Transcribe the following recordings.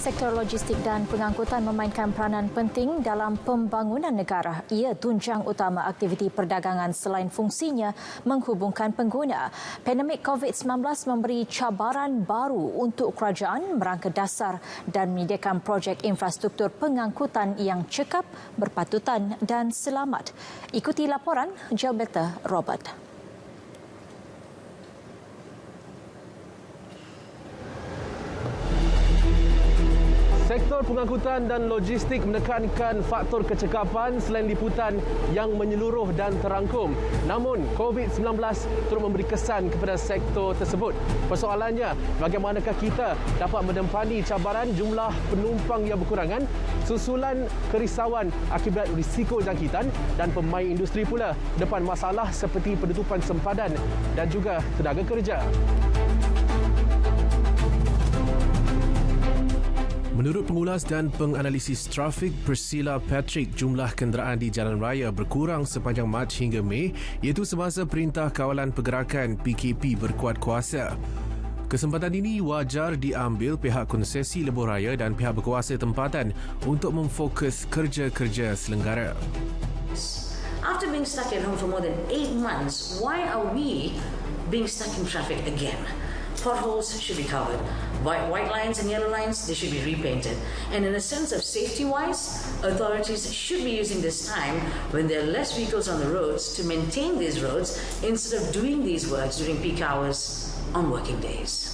Sektor logistik dan pengangkutan memainkan peranan penting dalam pembangunan negara. Ia tunjang utama aktiviti perdagangan selain fungsinya menghubungkan pengguna. Pandemik COVID-19 memberi cabaran baru untuk kerajaan merangka dasar dan menyediakan projek infrastruktur pengangkutan yang cekap, berpatutan dan selamat. Ikuti laporan Jalberta Robert. Sektor pengangkutan dan logistik menekankan faktor kecekapan selain liputan yang menyeluruh dan terangkum. Namun, COVID-19 turut memberi kesan kepada sektor tersebut. Persoalannya, bagaimanakah kita dapat menempani cabaran jumlah penumpang yang berkurangan, susulan kerisauan akibat risiko jangkitan dan pemain industri pula depan masalah seperti penutupan sempadan dan juga tenaga kerja. Menurut pengulas dan penganalisis trafik Priscilla Patrick, jumlah kenderaan di jalan raya berkurang sepanjang Mac hingga Mei, iaitu semasa Perintah Kawalan Pergerakan PKP berkuat kuasa. Kesempatan ini wajar diambil pihak konsesi lebuh raya dan pihak berkuasa tempatan untuk memfokus kerja-kerja selenggara. After being stuck at home for more than 8 months, why are we being stuck in traffic again? Potholes should be covered. White lines and yellow lines, they should be repainted. And in a sense of safety-wise, authorities should be using this time when there are less vehicles on the roads to maintain these roads instead of doing these works during peak hours on working days.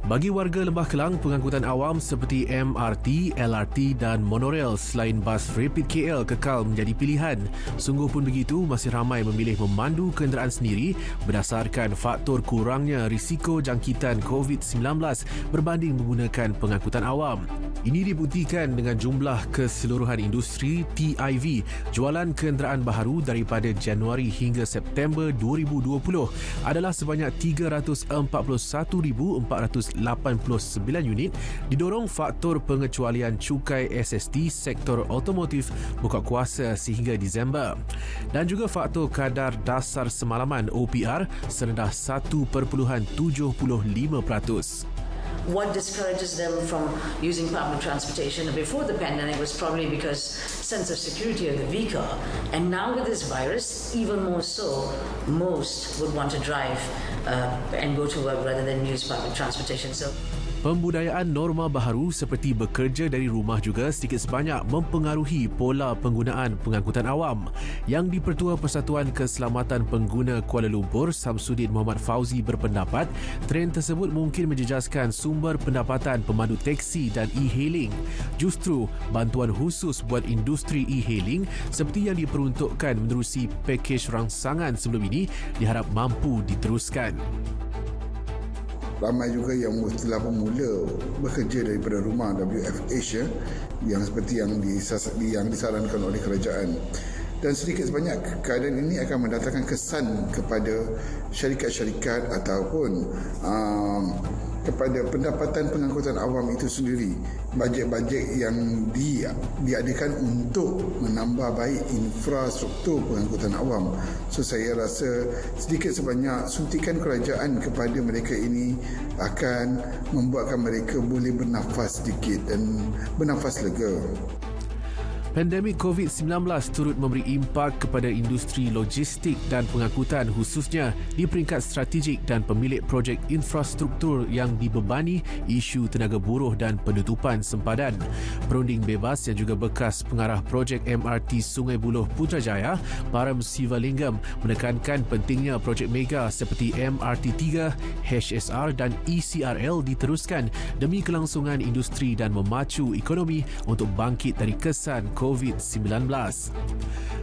Bagi warga Lembah Kelang, pengangkutan awam seperti MRT, LRT dan monorail selain bas Rapid KL kekal menjadi pilihan. Sungguh pun begitu, masih ramai memilih memandu kenderaan sendiri berdasarkan faktor kurangnya risiko jangkitan COVID-19 berbanding menggunakan pengangkutan awam. Ini dibuktikan dengan jumlah keseluruhan industri TIV jualan kenderaan baharu daripada Januari hingga September 2020 adalah sebanyak 341,489 unit, didorong faktor pengecualian cukai SST sektor automotif buka kuasa sehingga Disember dan juga faktor kadar dasar semalaman OPR serendah 1.75%. What discourages them from using public transportation before the pandemic was probably because sense of security of the vehicle, and now with this virus even more so, most would want to drive and go to work rather than use public transportation. So pembudayaan norma baharu seperti bekerja dari rumah juga sedikit sebanyak mempengaruhi pola penggunaan pengangkutan awam. Yang di-Pertua Persatuan Keselamatan Pengguna Kuala Lumpur, Samsudin Muhammad Fauzi berpendapat, trend tersebut mungkin menjejaskan sumber pendapatan pemandu teksi dan e-hailing. Justru, bantuan khusus buat industri e-hailing seperti yang diperuntukkan menerusi pakej rangsangan sebelum ini diharap mampu diteruskan. Ramai juga yang telah bermula bekerja daripada rumah WFH yang seperti yang disarankan oleh kerajaan. Dan sedikit sebanyak keadaan ini akan mendatangkan kesan kepada syarikat-syarikat ataupun kepada pendapatan pengangkutan awam itu sendiri. Bajet-bajet yang diadakan untuk menambah baik infrastruktur pengangkutan awam. So saya rasa sedikit sebanyak suntikan kerajaan kepada mereka ini akan membuatkan mereka boleh bernafas sedikit dan bernafas lega. Pandemik COVID-19 turut memberi impak kepada industri logistik dan pengangkutan khususnya di peringkat strategik dan pemilik projek infrastruktur yang dibebani isu tenaga buruh dan penutupan sempadan. Perunding bebas yang juga bekas pengarah projek MRT Sungai Buloh Putrajaya, Param Sivalingam, menekankan pentingnya projek mega seperti MRT3, HSR dan ECRL diteruskan demi kelangsungan industri dan memacu ekonomi untuk bangkit dari kesan COVID-19.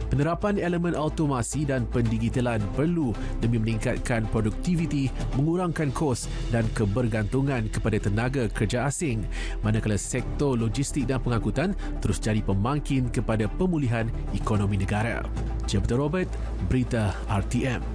Penerapan elemen automasi dan pendigitalan perlu demi meningkatkan produktiviti, mengurangkan kos dan kebergantungan kepada tenaga kerja asing, manakala sektor logistik dan pengangkutan terus jadi pemangkin kepada pemulihan ekonomi negara. Jalberta Robert, Berita RTM.